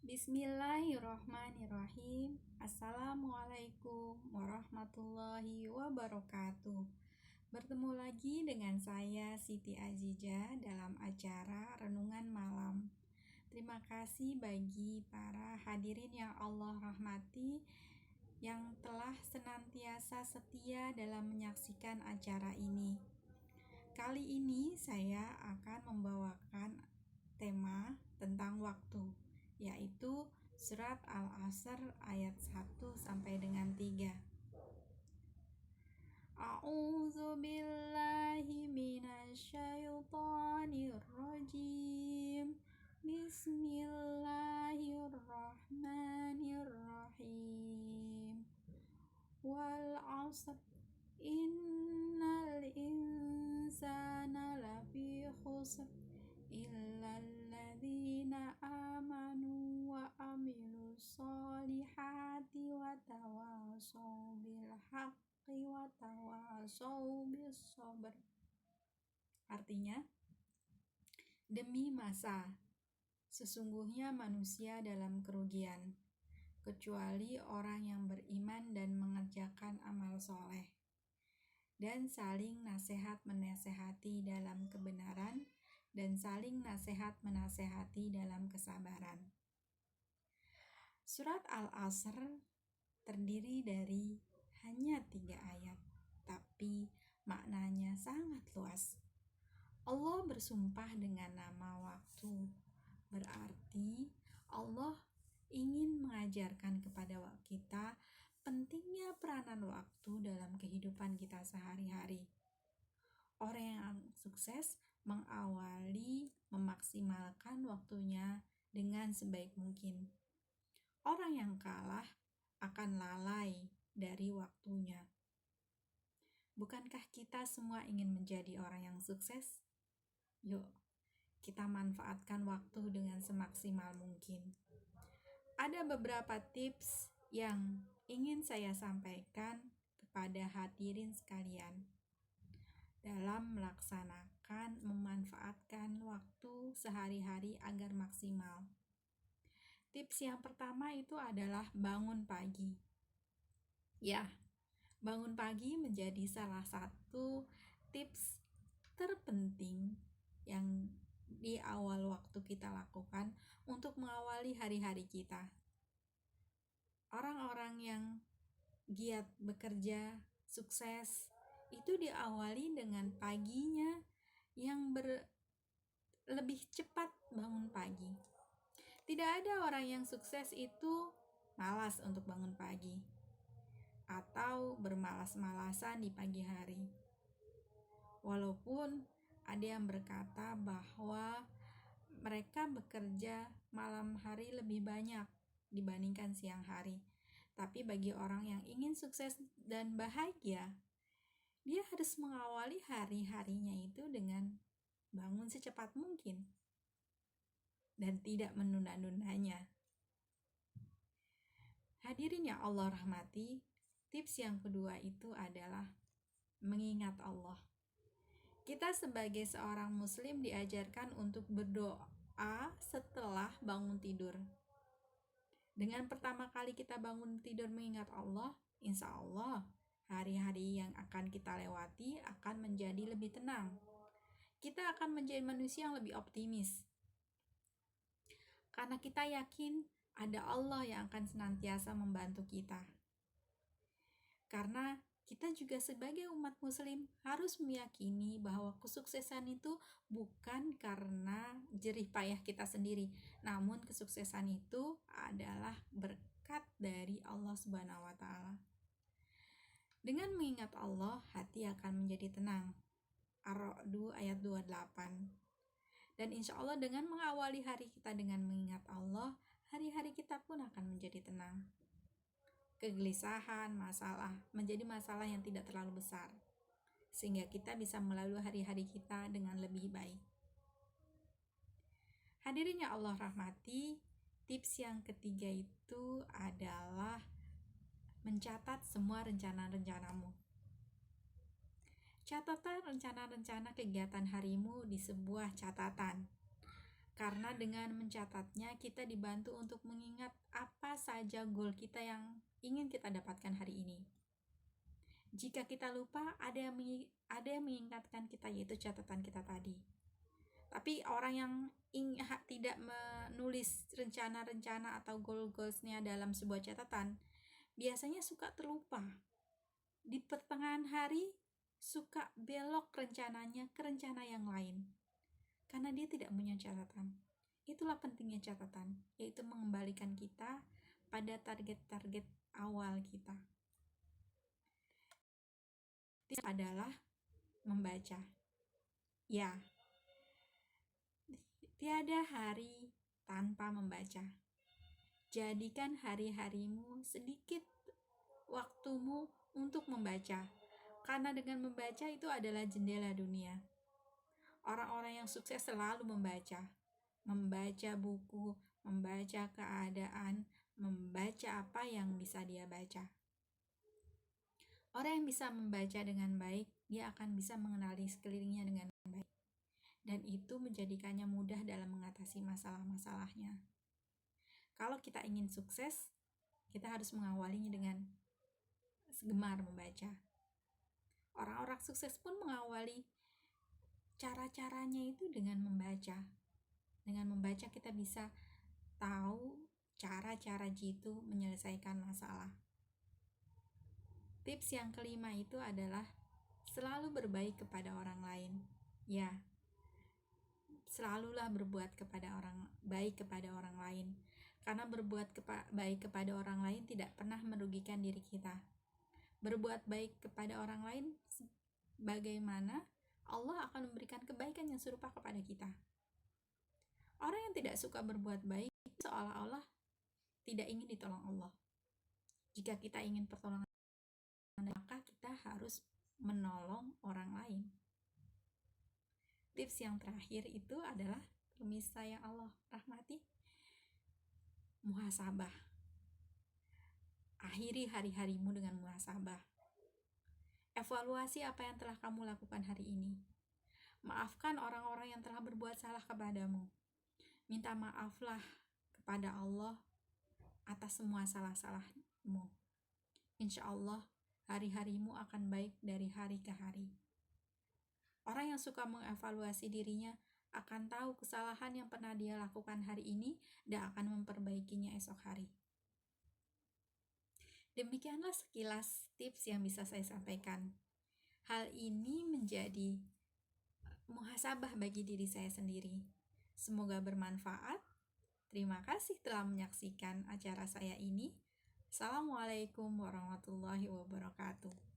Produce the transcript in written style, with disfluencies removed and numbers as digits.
Bismillahirrohmanirrohim. Assalamualaikum warahmatullahi wabarakatuh. Bertemu lagi dengan saya Siti Azijah dalam acara Renungan Malam. Terima kasih bagi para hadirin yang Allah rahmati yang telah senantiasa setia dalam menyaksikan acara ini. Kali ini saya akan membawakan tema tentang waktu, yaitu surat Al-Asr ayat 1 sampai dengan 3. A'udzu billahi minasyaitonir rajim. Bismillahirrahmanirrahim. Wal 'asr innal insana lafi khusr illal ladzina amanu wa amilus solihati wa tawasaw bil haqqi wa tawasaw bis sabr. Artinya, demi masa, sesungguhnya manusia dalam kerugian, kecuali orang yang beriman dan mengerjakan amal soleh, dan saling nasihat menasehati dalam kebenaran, dan saling nasihat menasehati dalam kesabaran. Surat Al-Asr terdiri dari hanya 3 ayat, tapi maknanya sangat luas. Allah bersumpah dengan nama waktu, berarti Allah ingin mengajarkan kepada kita pentingnya peranan waktu dalam kehidupan kita sehari-hari. Orang yang sukses mengawali memaksimalkan waktunya dengan sebaik mungkin. Orang yang kalah akan lalai dari waktunya. Bukankah kita semua ingin menjadi orang yang sukses? Yuk, kita manfaatkan waktu dengan semaksimal mungkin. Ada beberapa tips yang ingin saya sampaikan kepada hadirin sekalian dalam memanfaatkan waktu sehari-hari agar maksimal. Tips yang pertama itu adalah bangun pagi. Ya, bangun pagi menjadi salah satu tips terpenting yang di awal waktu kita lakukan untuk mengawali hari-hari kita. Orang-orang yang giat bekerja, sukses, itu diawali dengan paginya yang lebih cepat bangun pagi. Tidak ada orang yang sukses itu malas untuk bangun pagi atau bermalas-malasan di pagi hari. Walaupun ada yang berkata bahwa mereka bekerja malam hari lebih banyak dibandingkan siang hari. Tapi bagi orang yang ingin sukses dan bahagia, dia harus mengawali hari-harinya itu dengan bangun secepat mungkin dan tidak menunda-nundanya. Hadirin yang Allah rahmati, tips yang kedua itu adalah mengingat Allah. Kita sebagai seorang muslim diajarkan untuk berdoa setelah bangun tidur. Dengan pertama kali kita bangun tidur mengingat Allah, insya Allah hari-hari yang akan kita lewati akan menjadi lebih tenang. Kita akan menjadi manusia yang lebih optimis. Karena kita yakin ada Allah yang akan senantiasa membantu kita. Karena kita juga sebagai umat muslim harus meyakini bahwa kesuksesan itu bukan karena jerih payah kita sendiri, namun kesuksesan itu adalah berkat dari Allah Subhanahu wa taala. Dengan mengingat Allah, hati akan menjadi tenang. Ar-Ra'd ayat 28. Dan insya Allah dengan mengawali hari kita dengan mengingat Allah, hari-hari kita pun akan menjadi tenang. Kegelisahan, masalah menjadi masalah yang tidak terlalu besar, sehingga kita bisa melalui hari-hari kita dengan lebih baik. Hadirin yang Allah rahmati, tips yang ketiga itu adalah mencatat semua rencana-rencanamu. Catatlah rencana-rencana kegiatan harimu di sebuah catatan Karena dengan mencatatnya kita dibantu untuk mengingat apa saja goal kita yang ingin kita dapatkan hari ini. Jika kita lupa, ada yang mengingatkan kita, yaitu catatan kita tadi. Tapi orang yang tidak menulis rencana-rencana atau goal-goalsnya dalam sebuah catatan, biasanya suka terlupa. Di pertengahan hari, suka belok rencananya ke rencana yang lain. Karena dia tidak punya catatan. Itulah pentingnya catatan, yaitu mengembalikan kita pada target-target awal kita. Itu adalah membaca. Ya, tiada hari tanpa membaca. Jadikan hari-harimu sedikit waktumu untuk membaca. Karena dengan membaca itu adalah jendela dunia. Orang-orang yang sukses selalu membaca. Membaca buku, membaca keadaan, membaca apa yang bisa dia baca. Orang yang bisa membaca dengan baik, dia akan bisa mengenali sekelilingnya dengan baik. Dan itu menjadikannya mudah dalam mengatasi masalah-masalahnya. Kalau kita ingin sukses, kita harus mengawalinya dengan gemar membaca. Orang-orang sukses pun mengawali cara-caranya itu dengan membaca. Dengan membaca kita bisa tahu cara-cara jitu menyelesaikan masalah. Tips yang kelima itu adalah selalu berbaik kepada orang lain. Ya, selalulah berbuat baik kepada orang lain. Karena berbuat baik kepada orang lain tidak pernah merugikan diri kita. Berbuat baik kepada orang lain bagaimana Allah akan memberikan kebaikan yang serupa kepada kita. Orang yang tidak suka berbuat baik seolah-olah tidak ingin ditolong Allah. Jika kita ingin pertolongan, maka kita harus menolong orang lain. Tips yang terakhir itu adalah pemirsa yang Allah rahmati, muhasabah. Akhiri hari-harimu dengan muhasabah. Evaluasi apa yang telah kamu lakukan hari ini. Maafkan orang-orang yang telah berbuat salah kepadamu. Minta maaflah kepada Allah atas semua salah-salahmu. Insya Allah hari-harimu akan baik dari hari ke hari. Orang yang suka mengevaluasi dirinya akan tahu kesalahan yang pernah dia lakukan hari ini dan akan memperbaikinya esok hari. Demikianlah sekilas tips yang bisa saya sampaikan. Hal ini menjadi muhasabah bagi diri saya sendiri. Semoga bermanfaat. Terima kasih telah menyaksikan acara saya ini. Assalamualaikum warahmatullahi wabarakatuh.